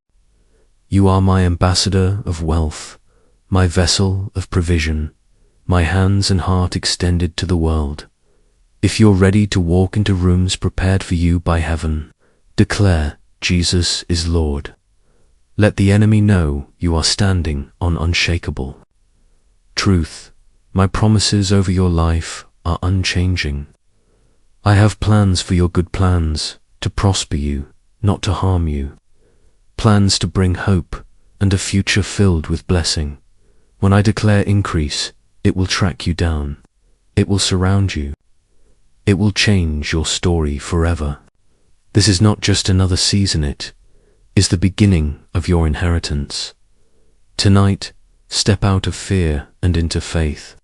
You are my ambassador of wealth, my vessel of provision, my hands and heart extended to the world. If you're ready to walk into rooms prepared for you by heaven, declare, Jesus is Lord. Let the enemy know you are standing on unshakable truth. My promises over your life are unchanging. I have plans for your good plans, to prosper you, not to harm you. Plans to bring hope and a future filled with blessing. When I declare increase, it will track you down. It will surround you. It will change your story forever. This is not just another season, it is the beginning of your inheritance. Tonight, step out of fear and into faith.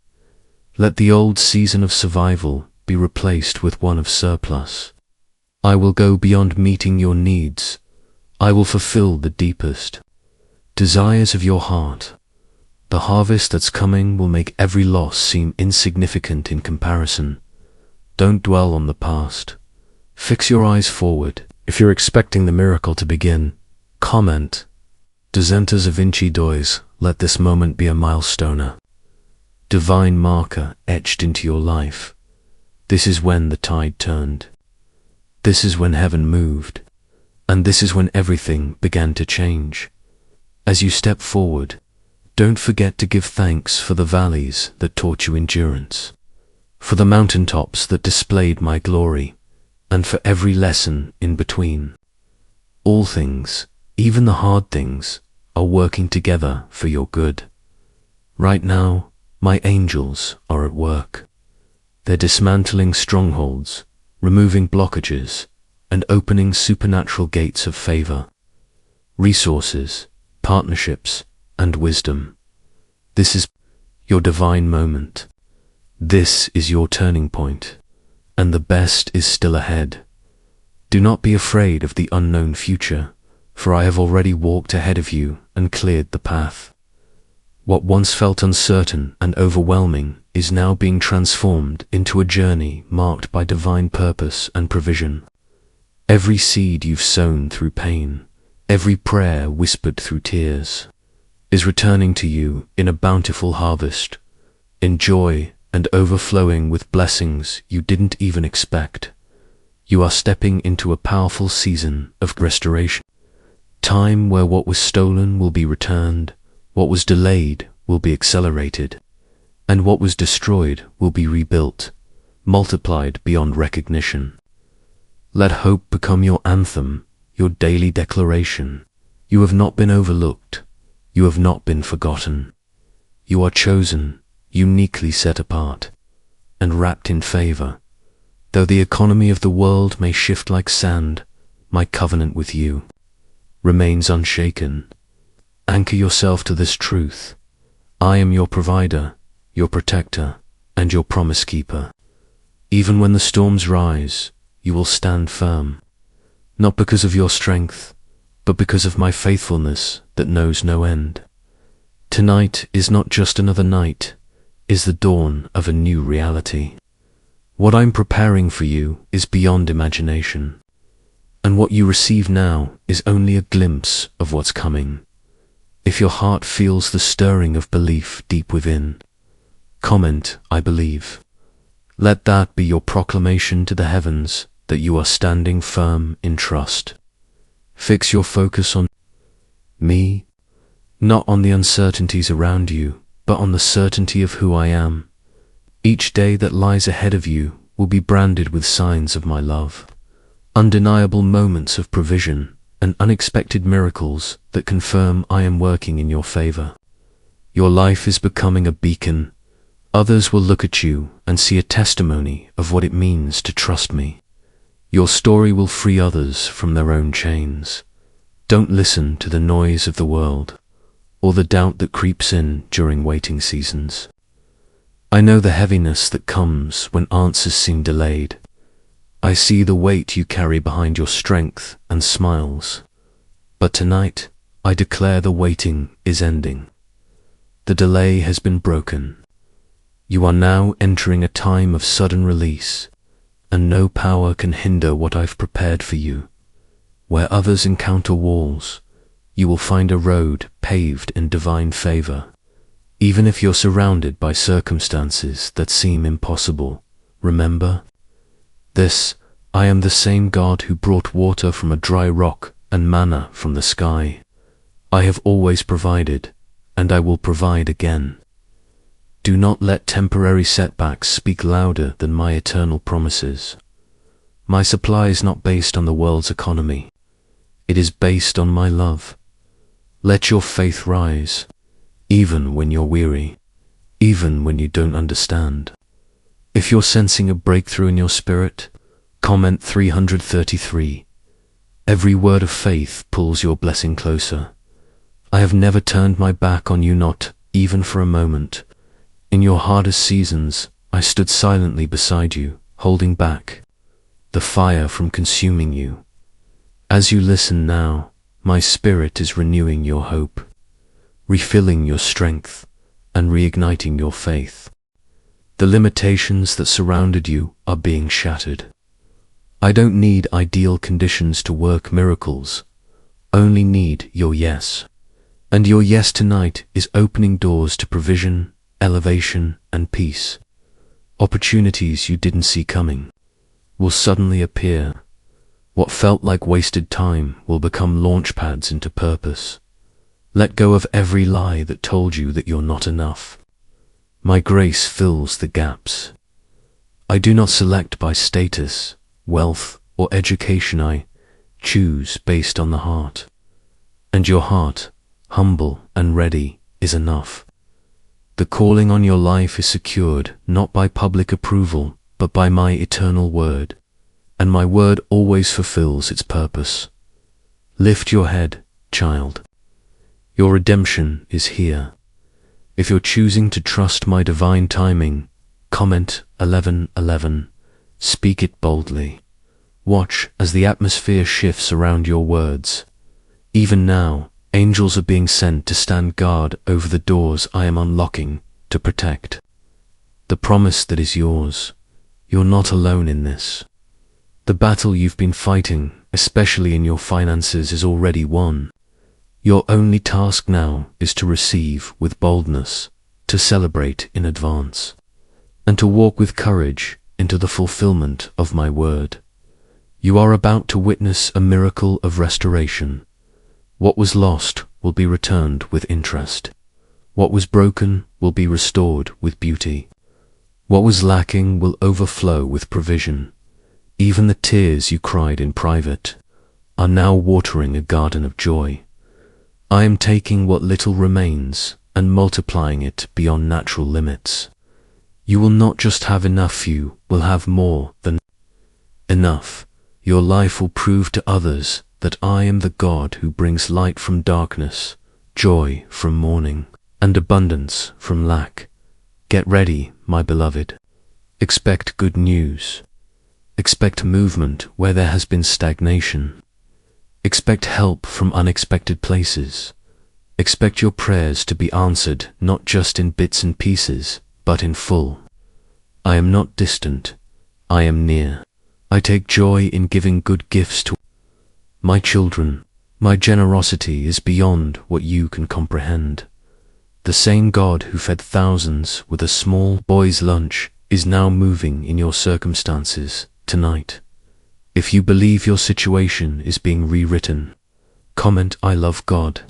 Let the old season of survival be replaced with one of surplus. I will go beyond meeting your needs. I will fulfill the deepest desires of your heart. The harvest that's coming will make every loss seem insignificant in comparison. Don't dwell on the past. Fix your eyes forward. If you're expecting the miracle to begin, comment. Duzentas of Vinci dois, let this moment be a milestoner. Divine marker etched into your life. This is when the tide turned. This is when heaven moved. And this is when everything began to change. As you step forward, don't forget to give thanks for the valleys that taught you endurance, for the mountaintops that displayed my glory, and for every lesson in between. All things, even the hard things, are working together for your good. Right now, my angels are at work. They're dismantling strongholds, removing blockages, and opening supernatural gates of favor, resources, partnerships, and wisdom. This is your divine moment. This is your turning point, and the best is still ahead. Do not be afraid of the unknown future, for I have already walked ahead of you and cleared the path. What once felt uncertain and overwhelming is now being transformed into a journey marked by divine purpose and provision. Every seed you've sown through pain, every prayer whispered through tears, is returning to you in a bountiful harvest, in joy and overflowing with blessings you didn't even expect. You are stepping into a powerful season of restoration. Time where what was stolen will be returned, what was delayed will be accelerated, and what was destroyed will be rebuilt, multiplied beyond recognition. Let hope become your anthem, your daily declaration. You have not been overlooked. You have not been forgotten. You are chosen, uniquely set apart, and wrapped in favor. Though the economy of the world may shift like sand, my covenant with you remains unshaken. Anchor yourself to this truth. I am your provider, your protector, and your promise keeper. Even when the storms rise, you will stand firm, not because of your strength, but because of my faithfulness that knows no end. Tonight is not just another night, is the dawn of a new reality. What I'm preparing for you is beyond imagination, and what you receive now is only a glimpse of what's coming. If your heart feels the stirring of belief deep within, comment, I believe. Let that be your proclamation to the heavens that you are standing firm in trust. Fix your focus on me, not on the uncertainties around you, but on the certainty of who I am. Each day that lies ahead of you will be branded with signs of my love, undeniable moments of provision, and unexpected miracles that confirm I am working in your favor. Your life is becoming a beacon. Others will look at you and see a testimony of what it means to trust me. Your story will free others from their own chains. Don't listen to the noise of the world, or the doubt that creeps in during waiting seasons. I know the heaviness that comes when answers seem delayed. I see the weight you carry behind your strength and smiles. But tonight, I declare the waiting is ending. The delay has been broken. You are now entering a time of sudden release, and no power can hinder what I've prepared for you. Where others encounter walls, you will find a road paved in divine favor. Even if you're surrounded by circumstances that seem impossible, remember this: I am the same God who brought water from a dry rock and manna from the sky. I have always provided, and I will provide again. Do not let temporary setbacks speak louder than my eternal promises. My supply is not based on the world's economy. It is based on my love. Let your faith rise. even when you're weary, even when you don't understand. If you're sensing a breakthrough in your spirit, comment 333. Every word of faith pulls your blessing closer. I have never turned my back on you, not even for a moment. In your hardest seasons, I stood silently beside you, holding back the fire from consuming you. As you listen now, my spirit is renewing your hope, refilling your strength, and reigniting your faith. The limitations that surrounded you are being shattered. I don't need ideal conditions to work miracles, only need your yes. And your yes tonight is opening doors to provision, elevation, and peace. Opportunities you didn't see coming will suddenly appear. What felt like wasted time will become launch pads into purpose. Let go of every lie that told you that you're not enough. My grace fills the gaps. I do not select by status, wealth, or education. I choose based on the heart. And your heart, humble and ready, is enough. The calling on your life is secured not by public approval, but by my eternal word. And my word always fulfills its purpose. Lift your head, child. Your redemption is here. If you're choosing to trust my divine timing, comment 1111. Speak it boldly. Watch as the atmosphere shifts around your words. Even now, angels are being sent to stand guard over the doors I am unlocking to protect. The promise that is yours. You're not alone in this. The battle you've been fighting, especially in your finances, is already won. Your only task now is to receive with boldness, to celebrate in advance, and to walk with courage into the fulfillment of my word. You are about to witness a miracle of restoration. What was lost will be returned with interest. What was broken will be restored with beauty. What was lacking will overflow with provision. Even the tears you cried in private are now watering a garden of joy. I am taking what little remains and multiplying it beyond natural limits. You will not just have enough, you will have more than enough. Your life will prove to others that I am the God who brings light from darkness, joy from mourning, and abundance from lack. Get ready, my beloved. Expect good news. Expect movement where there has been stagnation. Expect help from unexpected places. Expect your prayers to be answered not just in bits and pieces, but in full. I am not distant. I am near. I take joy in giving good gifts to my children. My generosity is beyond what you can comprehend. The same God who fed thousands with a small boy's lunch is now moving in your circumstances tonight. If you believe your situation is being rewritten, comment I love God.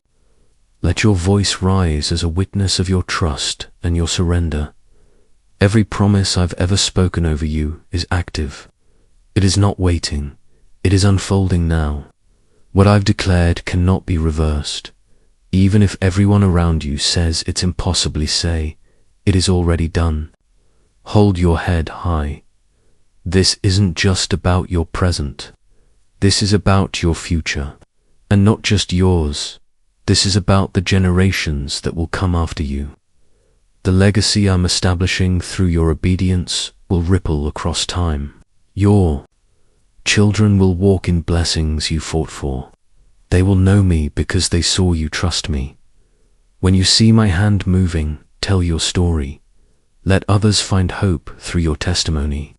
Let your voice rise as a witness of your trust and your surrender. Every promise I've ever spoken over you is active. It is not waiting. It is unfolding now. What I've declared cannot be reversed. Even if everyone around you says it's impossibly, say, it is already done. Hold your head high. This isn't just about your present. This is about your future. And not just yours. This is about the generations that will come after you. The legacy I'm establishing through your obedience will ripple across time. Your children will walk in blessings you fought for. They will know me because they saw you trust me. When you see my hand moving, tell your story. Let others find hope through your testimony.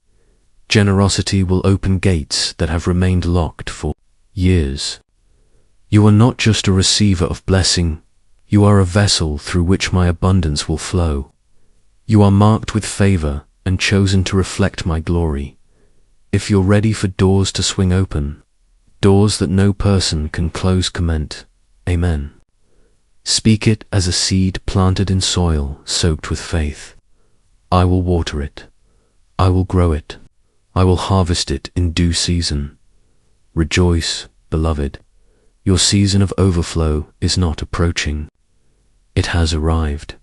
Generosity will open gates that have remained locked for years. You are not just a receiver of blessing, you are a vessel through which my abundance will flow. You are marked with favor and chosen to reflect my glory. If you're ready for doors to swing open, doors that no person can close, comment, Amen. Speak it as a seed planted in soil soaked with faith. I will water it. I will grow it. I will harvest it in due season. Rejoice, beloved. Your season of overflow is not approaching. It has arrived.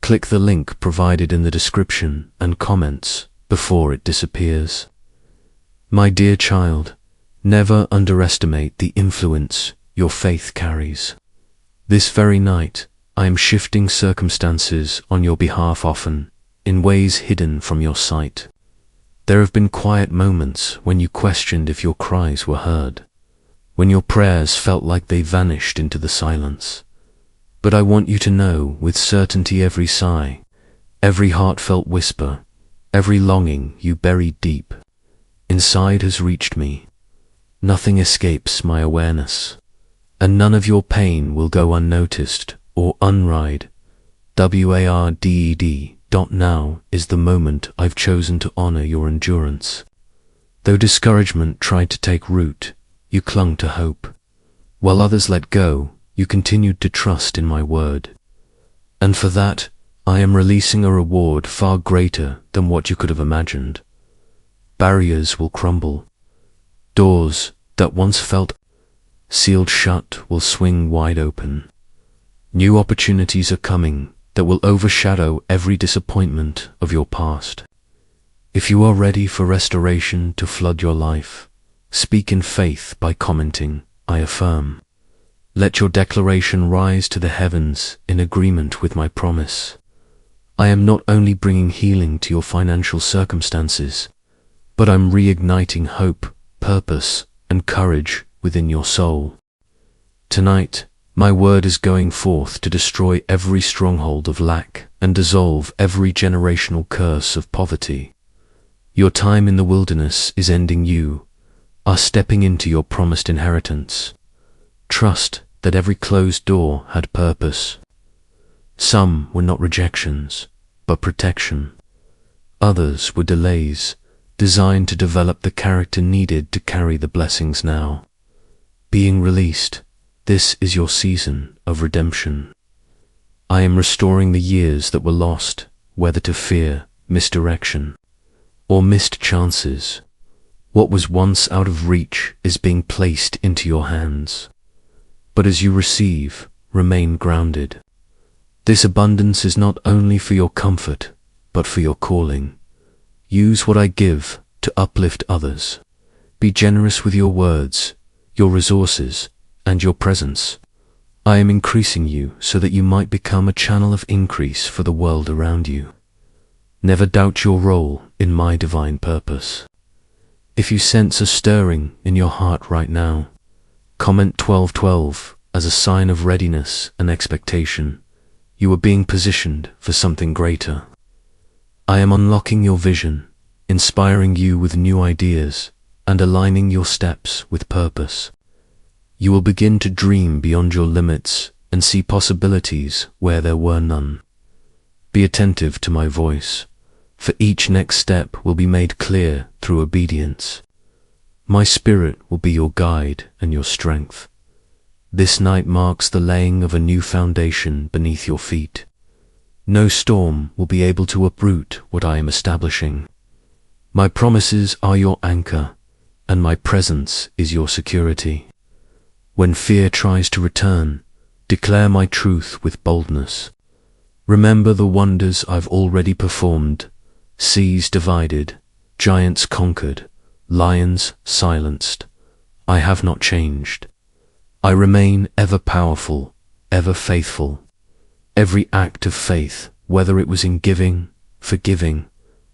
Click the link provided in the description and comments before it disappears. My dear child, never underestimate the influence your faith carries. This very night, I am shifting circumstances on your behalf, often in ways hidden from your sight. There have been quiet moments when you questioned if your cries were heard, when your prayers felt like they vanished into the silence. But I want you to know with certainty every sigh, every heartfelt whisper, every longing you buried deep inside has reached me. Nothing escapes my awareness, and none of your pain will go unnoticed or unread. WARDED. Now is the moment I've chosen to honor your endurance. Though discouragement tried to take root, you clung to hope. While others let go, you continued to trust in my word. And for that, I am releasing a reward far greater than what you could have imagined. Barriers will crumble. Doors that once felt sealed shut will swing wide open. New opportunities are coming that will overshadow every disappointment of your past. If you are ready for restoration to flood your life, speak in faith by commenting, "I affirm." Let your declaration rise to the heavens in agreement with my promise. I am not only bringing healing to your financial circumstances, but I'm reigniting hope, purpose, and courage within your soul. Tonight, my word is going forth to destroy every stronghold of lack and dissolve every generational curse of poverty. Your time in the wilderness is ending. You are stepping into your promised inheritance. Trust that every closed door had purpose. Some were not rejections, but protection. Others were delays, designed to develop the character needed to carry the blessings now. Being released, this is your season of redemption. I am restoring the years that were lost, whether to fear, misdirection, or missed chances. What was once out of reach is being placed into your hands. But as you receive, remain grounded. This abundance is not only for your comfort, but for your calling. Use what I give to uplift others. Be generous with your words, your resources, and your presence. I am increasing you so that you might become a channel of increase for the world around you. Never doubt your role in my divine purpose. If you sense a stirring in your heart right now, comment 1212 as a sign of readiness and expectation. You are being positioned for something greater. I am unlocking your vision, inspiring you with new ideas, and aligning your steps with purpose. You will begin to dream beyond your limits and see possibilities where there were none. Be attentive to my voice, for each next step will be made clear through obedience. My spirit will be your guide and your strength. This night marks the laying of a new foundation beneath your feet. No storm will be able to uproot what I am establishing. My promises are your anchor, and my presence is your security. When fear tries to return, declare my truth with boldness. Remember the wonders I've already performed: seas divided, giants conquered, lions silenced. I have not changed. I remain ever powerful, ever faithful. Every act of faith, whether it was in giving, forgiving,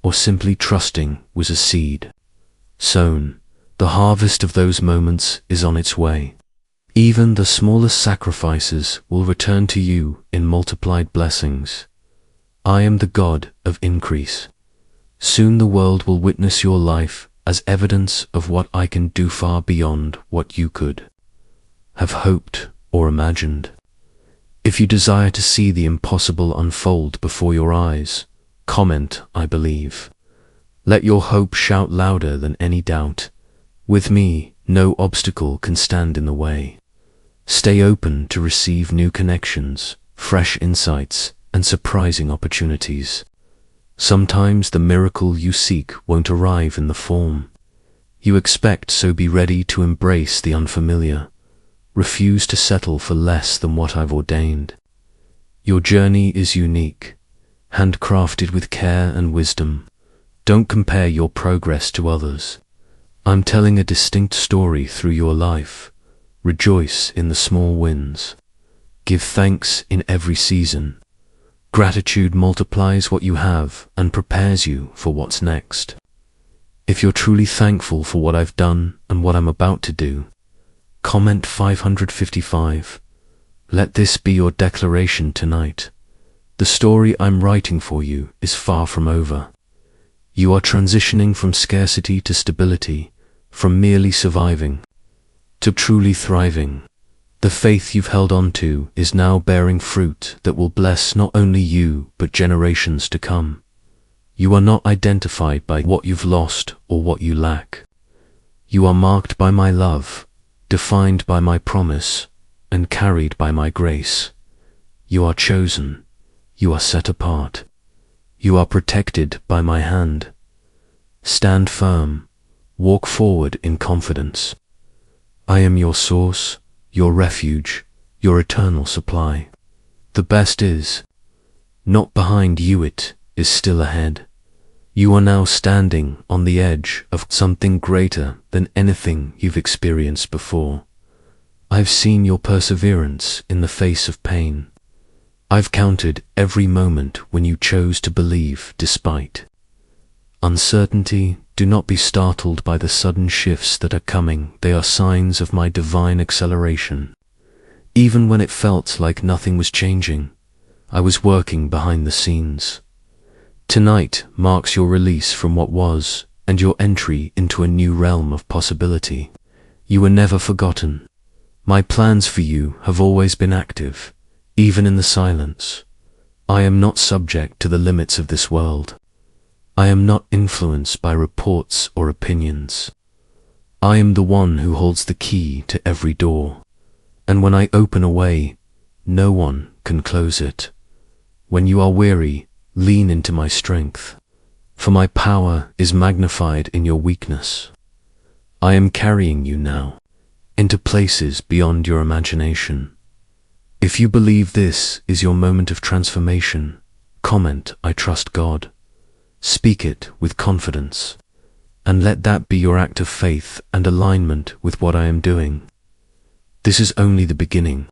or simply trusting, was a seed sown. The harvest of those moments is on its way. Even the smallest sacrifices will return to you in multiplied blessings. I am the God of increase. Soon the world will witness your life as evidence of what I can do far beyond what you could have hoped or imagined. If you desire to see the impossible unfold before your eyes, comment, "I believe." Let your hope shout louder than any doubt. With me, no obstacle can stand in the way. Stay open to receive new connections, fresh insights, and surprising opportunities. Sometimes the miracle you seek won't arrive in the form you expect, so be ready to embrace the unfamiliar. Refuse to settle for less than what I've ordained. Your journey is unique, handcrafted with care and wisdom. Don't compare your progress to others. I'm telling a distinct story through your life. Rejoice in the small wins. Give thanks in every season. Gratitude multiplies what you have and prepares you for what's next. If you're truly thankful for what I've done and what I'm about to do, comment 555. Let this be your declaration tonight. The story I'm writing for you is far from over. You are transitioning from scarcity to stability, from merely surviving to truly thriving. The faith you've held on to is now bearing fruit that will bless not only you but generations to come. You are not identified by what you've lost or what you lack. You are marked by my love, defined by my promise, and carried by my grace. You are chosen. You are set apart. You are protected by my hand. Stand firm. Walk forward in confidence. I am your source, your refuge, your eternal supply. The best is not behind you, it is still ahead. You are now standing on the edge of something greater than anything you've experienced before. I've seen your perseverance in the face of pain. I've counted every moment when you chose to believe despite uncertainty. Do not be startled by the sudden shifts that are coming. They are signs of my divine acceleration. Even when it felt like nothing was changing, I was working behind the scenes. Tonight marks your release from what was and your entry into a new realm of possibility. You were never forgotten. My plans for you have always been active, even in the silence. I am not subject to the limits of this world. I am not influenced by reports or opinions. I am the one who holds the key to every door, and when I open a way, no one can close it. When you are weary, lean into my strength, for my power is magnified in your weakness. I am carrying you now into places beyond your imagination. If you believe this is your moment of transformation, comment, I trust God. Speak it with confidence, and let that be your act of faith and alignment with what I am doing. This is only the beginning.